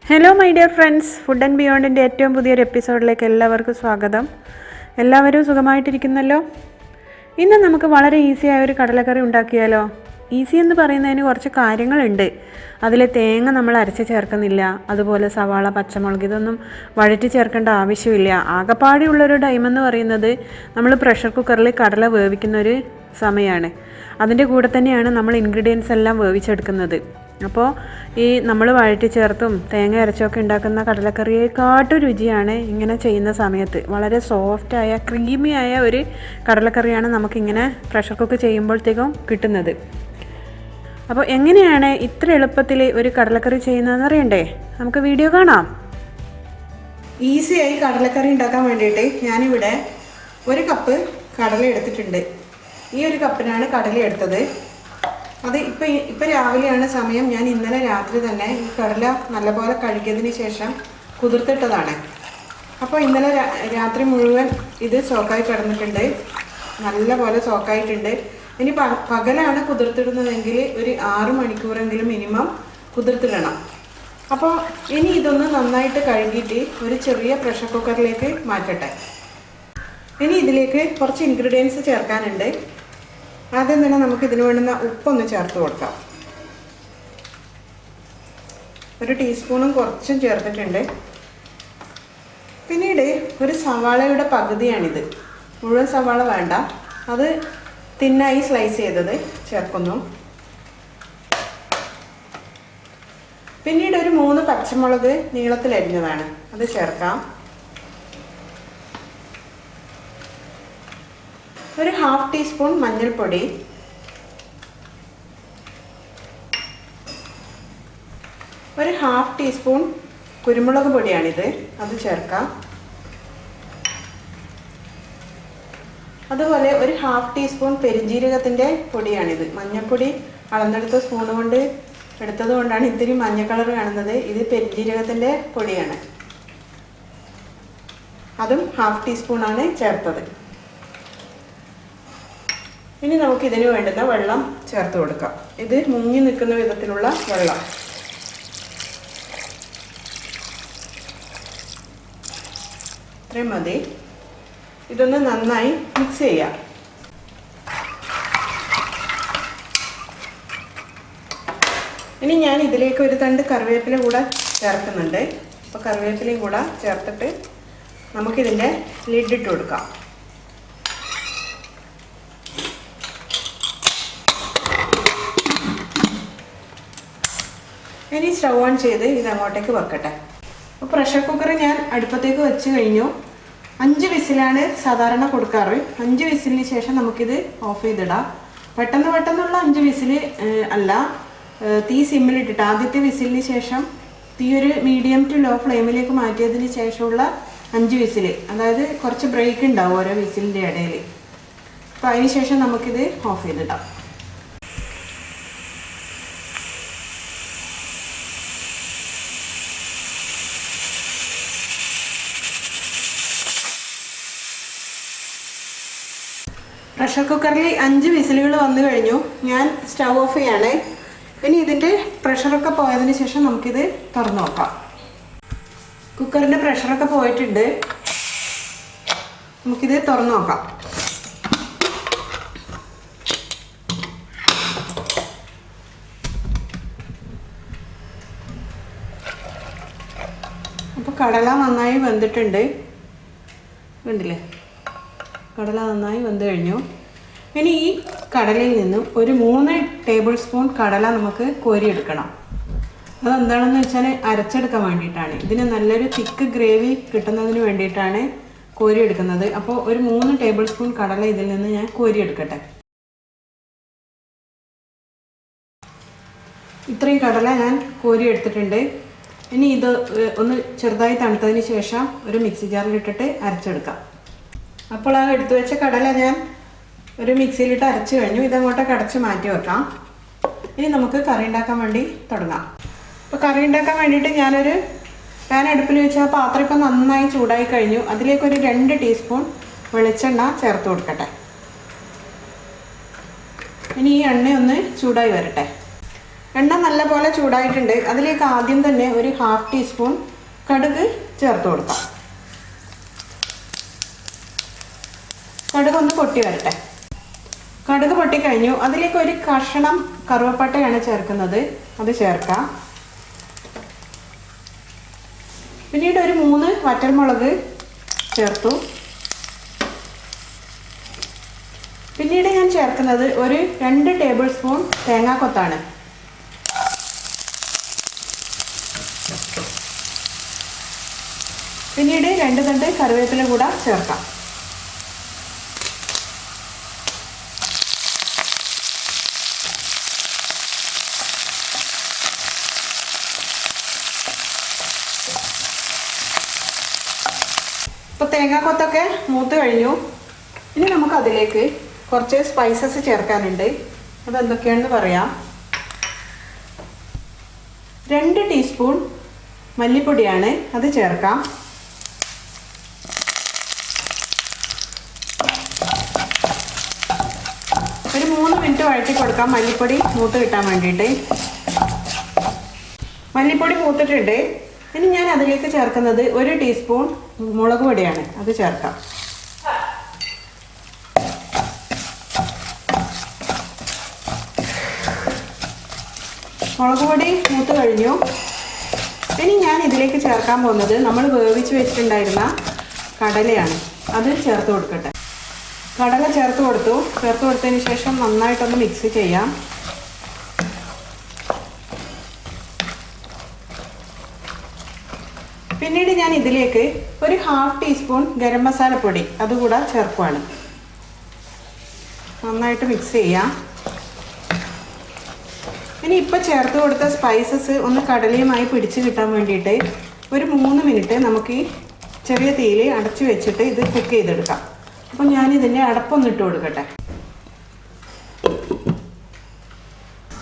Hello my dear friends, food and ബിയോണ്ടിൻ്റെ ഏറ്റവും പുതിയൊരു എപ്പിസോഡിലേക്ക് എല്ലാവർക്കും സ്വാഗതം. എല്ലാവരും സുഖമായിട്ടിരിക്കുന്നല്ലോ. ഇന്ന് നമുക്ക് വളരെ ഈസിയായ ഒരു കടലക്കറി ഉണ്ടാക്കിയാലോ. ഈസി എന്ന് പറയുന്നതിന് കുറച്ച് കാര്യങ്ങളുണ്ട്. അതിൽ തേങ്ങ നമ്മൾ അരച്ച് ചേർക്കുന്നില്ല, അതുപോലെ സവാള, പച്ചമുളക് ഇതൊന്നും വഴറ്റി ചേർക്കേണ്ട ആവശ്യമില്ല. ആകെപ്പാടെയുള്ളൊരു ടൈം എന്ന് പറയുന്നത് നമ്മൾ പ്രഷർ കുക്കറിൽ കടല വേവിക്കുന്നൊരു സമയമാണ്. അതിൻ്റെ കൂടെ തന്നെയാണ് നമ്മൾ ഇൻഗ്രീഡിയൻസ് എല്ലാം വേവിച്ചെടുക്കുന്നത്. അപ്പോൾ ഈ നമ്മൾ വഴറ്റി ചേർത്തും തേങ്ങ അരച്ചൊക്കെ ഉണ്ടാക്കുന്ന കടലക്കറിയേക്കാട്ടും രുചിയാണ് ഇങ്ങനെ ചെയ്യുന്ന സമയത്ത്. വളരെ സോഫ്റ്റായ ക്രീമിയായ ഒരു കടലക്കറിയാണ് നമുക്കിങ്ങനെ പ്രഷർ കുക്ക് ചെയ്യുമ്പോഴത്തേക്കും കിട്ടുന്നത്. അപ്പോൾ എങ്ങനെയാണ് ഇത്ര എളുപ്പത്തിൽ ഒരു കടലക്കറി ചെയ്യുന്നതെന്ന് അറിയണ്ടേ? നമുക്ക് വീഡിയോ കാണാം. ഈസിയായി കടലക്കറി ഉണ്ടാക്കാൻ വേണ്ടിയിട്ട് ഞാനിവിടെ 1 കപ്പ് കടല എടുത്തിട്ടുണ്ട്. ഈ 1 കപ്പിനാണ് കടല എടുത്തത്. അത് ഇപ്പം രാവിലെയാണ് സമയം. ഞാൻ ഇന്നലെ രാത്രി തന്നെ ഈ കടല നല്ലപോലെ കഴുകിയതിന് ശേഷം കുതിർത്തിട്ടതാണ്. അപ്പോൾ ഇന്നലെ രാത്രി മുഴുവൻ ഇത് സോക്കായി കിടന്നിട്ടുണ്ട്, നല്ലപോലെ സോക്കായിട്ടുണ്ട്. ഇനി പകലാണ് കുതിർത്തിടുന്നതെങ്കിൽ ഒരു 6 മണിക്കൂറെങ്കിലും മിനിമം കുതിർത്തിടണം. അപ്പോൾ ഇനി ഇതൊന്ന് നന്നായിട്ട് കഴുകിയിട്ട് ഒരു ചെറിയ പ്രഷർ കുക്കറിലേക്ക് മാറ്റട്ടെ. ഇനി ഇതിലേക്ക് കുറച്ച് ഇൻഗ്രീഡിയൻസ് ചേർക്കാനുണ്ട്. ആദ്യം തന്നെ നമുക്ക് ഇതിന് വേണ്ടുന്ന ഉപ്പൊന്ന് ചേർത്ത് കൊടുക്കാം. 1 ടീസ്പൂണും കുറച്ചും ചേർത്തിട്ടുണ്ട്. പിന്നീട് ഒരു സവാളയുടെ പകുതിയാണിത്, മുഴുവൻ സവാള വേണ്ട, അത് തിന്നായി സ്ലൈസ് ചെയ്തത് ചേർക്കുന്നു. പിന്നീട് ഒരു 3 പച്ചമുളക് നീളത്തിലരിഞ്ഞതാണ്, അത് ചേർക്കാം. ഒരു 1/2 ടീസ്പൂൺ മഞ്ഞൾപ്പൊടി, ഒരു 1/2 ടീസ്പൂൺ കുരുമുളക് പൊടിയാണിത്, അത് ചേർക്കാം. അതുപോലെ ഒരു 1/2 ടീസ്പൂൺ പെരുംജീരകത്തിൻ്റെ പൊടിയാണിത്. മഞ്ഞൾപ്പൊടി അളന്നെടുത്ത സ്പൂൺ കൊണ്ട് എടുത്തത് കൊണ്ടാണ് ഇത്തിരി മഞ്ഞ കളർ കാണുന്നത്. ഇത് പെരുംജീരകത്തിൻ്റെ പൊടിയാണ്, അതും 1/2 ടീസ്പൂണാണ് ചേർത്തത്. ഇനി നമുക്ക് ഇതിന് വേണ്ടുന്ന വെള്ളം ചേർത്ത് കൊടുക്കാം. ഇത് മുങ്ങി നിൽക്കുന്ന വിധത്തിലുള്ള വെള്ളം. ഇത്രയും മതി. ഇതൊന്ന് നന്നായി മിക്സ് ചെയ്യാം. ഇനി ഞാൻ ഇതിലേക്ക് ഒരു തണ്ട് കറിവേപ്പില കൂടെ ചേർക്കുന്നുണ്ട്. അപ്പോൾ കറിവേപ്പിലയും കൂടെ ചേർത്തിട്ട് നമുക്കിതിൻ്റെ ലിഡിട്ട് കൊടുക്കാം. ഇനി സ്റ്റൗ ഓൺ ചെയ്ത് ഇത് അങ്ങോട്ടേക്ക് വെക്കട്ടെ. അപ്പോൾ പ്രഷർ കുക്കർ ഞാൻ അടുപ്പത്തേക്ക് വെച്ച് കഴിഞ്ഞു. 5 വിസിലാണ് സാധാരണ കൊടുക്കാറ്. 5 വിസിലിന് ശേഷം നമുക്കിത് ഓഫ് ചെയ്തിടാം. പെട്ടെന്നുള്ള 5 വിസിൽ അല്ല, തീ സിമ്മിലിട്ടിട്ട് ആദ്യത്തെ വിസിലിന് ശേഷം തീ ഒരു മീഡിയം ടു ലോ ഫ്ലെയിമിലേക്ക് മാറ്റിയതിന് ശേഷമുള്ള 5 വിസിൽ, അതായത് കുറച്ച് ബ്രേക്ക് ഉണ്ടാവും ഓരോ വിസിലിൻ്റെ ഇടയിൽ. അപ്പോൾ അതിന് ശേഷം നമുക്കിത് ഓഫ് ചെയ്തിടാം. പ്രഷർ കുക്കറിൽ 5 വിസിലുകൾ വന്നു കഴിഞ്ഞു. ഞാൻ സ്റ്റൗ ഓഫ് ചെയ്യാണ്. ഇനി ഇതിൻ്റെ പ്രഷറൊക്കെ പോയതിന് ശേഷം നമുക്കിത് തുറന്നു നോക്കാം. കുക്കറിൻ്റെ പ്രഷറൊക്കെ പോയിട്ടുണ്ട്. നമുക്കിത് തുറന്നു നോക്കാം. അപ്പോൾ കടല നന്നായി വെന്തിട്ടുണ്ട്, കണ്ടില്ലേ? കടല നന്നായി വെന്ത് കഴിഞ്ഞു. ഇനി ഈ കടലയിൽ നിന്നും ഒരു 3 ടേബിൾ സ്പൂൺ കടല നമുക്ക് കോരിയെടുക്കണം. അതെന്താണെന്ന് വെച്ചാൽ അരച്ചെടുക്കാൻ വേണ്ടിയിട്ടാണ്. ഇതിന് നല്ലൊരു തിക്ക് ഗ്രേവി കിട്ടുന്നതിന് വേണ്ടിയിട്ടാണ് കോരിയെടുക്കുന്നത്. അപ്പോൾ ഒരു 3 ടേബിൾ സ്പൂൺ കടല ഇതിൽ നിന്ന് ഞാൻ കോരിയെടുക്കട്ടെ. ഇത്രയും കടല ഞാൻ കോരിയെടുത്തിട്ടുണ്ട്. ഇനി ഇത് ഒന്ന് ചെറുതായി തണുത്തതിന് ശേഷം ഒരു മിക്സി ജാറിലിട്ടിട്ട് അരച്ചെടുക്കാം. അപ്പോൾ ആ എടുത്തു വെച്ച കടല ഞാൻ ഒരു മിക്സിയിലിട്ട് അരച്ച് കഴിഞ്ഞു. ഇതങ്ങോട്ടൊക്കെ അടച്ച് മാറ്റി വെക്കാം. ഇനി നമുക്ക് കറി ഉണ്ടാക്കാൻ വേണ്ടി തുടങ്ങാം. അപ്പോൾ കറി ഉണ്ടാക്കാൻ വേണ്ടിയിട്ട് ഞാനൊരു പാൻ അടുപ്പിൽ വെച്ച് ആ പാത്രം ഇപ്പോൾ നന്നായി ചൂടായി കഴിഞ്ഞു. അതിലേക്കൊരു 2 ടീസ്പൂൺ വെളിച്ചെണ്ണ ചേർത്ത് കൊടുക്കട്ടെ. ഇനി ഈ എണ്ണ ഒന്ന് ചൂടായി വരട്ടെ. എണ്ണ നല്ലപോലെ ചൂടായിട്ടുണ്ട്. അതിലേക്ക് ആദ്യം തന്നെ ഒരു 1/2 ടീസ്പൂൺ കടുക് ചേർത്ത് കൊടുക്കാം. കടുക് ഒന്ന് പൊട്ടി വരട്ടെ. കടുക് പൊട്ടിക്കഴിഞ്ഞു. അതിലേക്ക് ഒരു കഷണം കറുവപ്പട്ടയാണ് ചേർക്കുന്നത്. അത് ചേർക്കാം. പിന്നീട് ഒരു 3 വറ്റൽമുളക് ചേർത്തു. പിന്നീട് ഞാൻ ചേർക്കുന്നത് ഒരു 2 ടേബിൾ സ്പൂൺ തേങ്ങാക്കൊത്താണ്. പിന്നീട് 2 തണ്ട് കറിവേപ്പില കൂടെ ചേർക്കാം. ഇപ്പോൾ തേങ്ങാക്കൊത്തൊക്കെ മൂത്ത് കഴിഞ്ഞു. ഇനി നമുക്ക് അതിലേക്ക് കുറച്ച് സ്പൈസസ് ചേർക്കാനുണ്ട്. അതെന്തൊക്കെയാണെന്ന് പറയാം. 2 ടീസ്പൂൺ മല്ലിപ്പൊടിയാണ്, അത് ചേർക്കാം. ഒരു 3 മിനിറ്റ് വഴറ്റി കൊടുക്കാം, മല്ലിപ്പൊടി മൂത്ത് കിട്ടാൻ വേണ്ടിയിട്ട്. മല്ലിപ്പൊടി മൂത്തിട്ടുണ്ട്. ഇനി ഞാൻ അതിലേക്ക് ചേർക്കുന്നത് 1 ടീസ്പൂൺ മുളക് പൊടിയാണ്, അത് ചേർക്കാം. മുളക് പൊടി മൂത്ത് കഴിഞ്ഞു. ഇനി ഞാൻ ഇതിലേക്ക് ചേർക്കാൻ പോകുന്നത് നമ്മൾ വേവിച്ച് വെച്ചിട്ടുണ്ടായിരുന്ന കടലയാണ്. അത് ചേർത്ത് കൊടുക്കട്ടെ. കടല ചേർത്ത് കൊടുത്തതിന് ശേഷം നന്നായിട്ടൊന്ന് മിക്സ് ചെയ്യാം. പിന്നീട് ഞാൻ ഇതിലേക്ക് ഒരു 1/2 ടീസ്പൂൺ ഗരം മസാലപ്പൊടി അതുകൂടെ ചേർക്കുവാണ്. നന്നായിട്ട് മിക്സ് ചെയ്യാം. ഇനി ഇപ്പോൾ ചേർത്ത് കൊടുത്ത സ്പൈസസ് ഒന്ന് കടലയുമായി പിടിച്ച് കിട്ടാൻ വേണ്ടിയിട്ട് ഒരു 3 മിനിറ്റ് നമുക്ക് ഈ ചെറിയ തീയിൽ അടച്ചു വെച്ചിട്ട് ഇത് കുക്ക് ചെയ്തെടുക്കാം. അപ്പോൾ ഞാനിതിൻ്റെ അടപ്പൊന്നിട്ട് കൊടുക്കട്ടെ.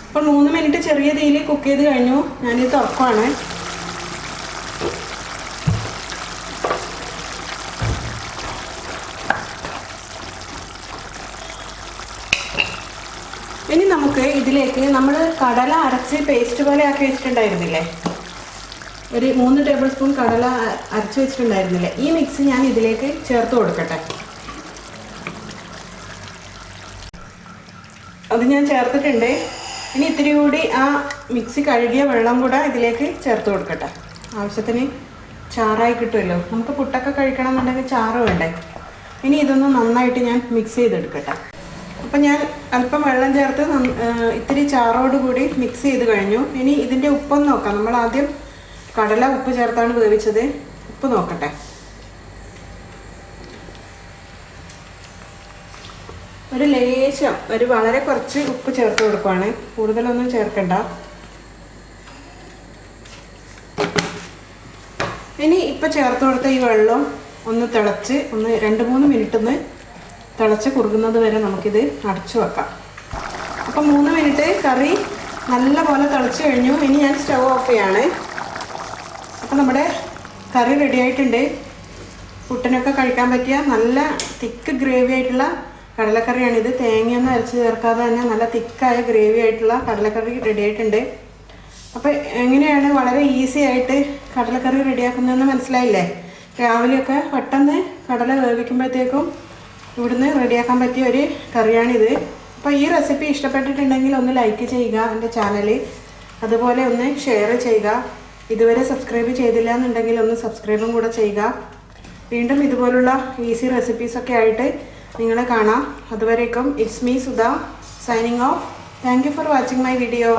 അപ്പോൾ 3 മിനിറ്റ് ചെറിയ തീയിൽ കുക്ക് ചെയ്ത് കഴിഞ്ഞു. ഞാനിത് തുറക്കുവാണ്. ഇനി നമുക്ക് ഇതിലേക്ക് നമ്മൾ കടല അരച്ച് പേസ്റ്റ് പോലെ ആക്കി വെച്ചിട്ടുണ്ടായിരുന്നില്ലേ, ഒരു 3 ടേബിൾ സ്പൂൺ കടല അരച്ച് വെച്ചിട്ടുണ്ടായിരുന്നില്ലേ, ഈ മിക്സ് ഞാൻ ഇതിലേക്ക് ചേർത്ത് കൊടുക്കട്ടെ. അത് ഞാൻ ചേർത്തിട്ടുണ്ട്. ഇനി ഇത്തിരി കൂടി ആ മിക്സി കഴുകിയ വെള്ളം കൂടെ ഇതിലേക്ക് ചേർത്ത് കൊടുക്കട്ടെ. ആവശ്യത്തിന് ചാറായി കിട്ടുമല്ലോ. നമുക്ക് പുട്ടൊക്കെ കഴിക്കണം എന്നുണ്ടെങ്കിൽ ചാറ് വേണ്ടേ. ഇനി ഇതൊന്ന് നന്നായിട്ട് ഞാൻ മിക്സ് ചെയ്തെടുക്കട്ടെ. അപ്പം ഞാൻ അല്പം വെള്ളം ചേർത്ത് ഇത്തിരി ചാറോട് കൂടി മിക്സ് ചെയ്ത് കഴിഞ്ഞു. ഇനി ഇതിൻ്റെ ഉപ്പൊന്ന് നോക്കാം. നമ്മൾ ആദ്യം കടല ഉപ്പ് ചേർത്താണ് വേവിച്ചത്. ഉപ്പ് നോക്കട്ടെ. ഒരു ലേശം, വളരെ കുറച്ച് ഉപ്പ് ചേർത്ത് കൊടുക്കുവാണ്. കൂടുതലൊന്നും ചേർക്കണ്ട. ഇനി ഇപ്പം ചേർത്ത് കൊടുത്ത ഈ വെള്ളം ഒന്ന് തിളച്ച് 2-3 മിനിറ്റ് ഒന്ന് തിളച്ച് കുറുകുന്നത് വരെ നമുക്കിത് അടച്ചു വെക്കാം. അപ്പം 3 മിനിറ്റ് കറി നല്ലപോലെ തിളച്ച് കഴിഞ്ഞു. ഇനി ഞാൻ സ്റ്റവ് ഓഫ് ചെയ്യാണ്. അപ്പം നമ്മുടെ കറി റെഡി ആയിട്ടുണ്ട്. പുട്ടിനൊക്കെ കഴിക്കാൻ പറ്റിയ നല്ല തിക്ക് ഗ്രേവി ആയിട്ടുള്ള കടലക്കറിയാണിത്. തേങ്ങയൊന്നും അരച്ച് ചേർക്കാതെ തന്നെ നല്ല തിക്കായ ഗ്രേവി ആയിട്ടുള്ള കടലക്കറി റെഡി ആയിട്ടുണ്ട്. അപ്പോൾ എങ്ങനെയാണ് വളരെ ഈസി ആയിട്ട് കടലക്കറി റെഡിയാക്കുന്നതെന്ന് മനസ്സിലായില്ലേ? രാവിലെയൊക്കെ പെട്ടെന്ന് കടല വേവിക്കുമ്പോഴത്തേക്കും ഇവിടുന്ന് റെഡിയാക്കാൻ പറ്റിയ ഒരു കറിയാണിത്. അപ്പോൾ ഈ റെസിപ്പി ഇഷ്ടപ്പെട്ടിട്ടുണ്ടെങ്കിൽ ഒന്ന് ലൈക്ക് ചെയ്യുക എൻ്റെ ചാനൽ. അതുപോലെ ഒന്ന് ഷെയർ ചെയ്യുക. ഇതുവരെ സബ്സ്ക്രൈബ് ചെയ്തില്ല എന്നുണ്ടെങ്കിൽ ഒന്ന് സബ്സ്ക്രൈബും കൂടെ ചെയ്യുക. വീണ്ടും ഇതുപോലുള്ള ഈസി റെസിപ്പീസൊക്കെ ആയിട്ട് നിങ്ങളെ കാണാം. അതുവരേക്കും it's me Sudha signing off. Thank you for watching my video.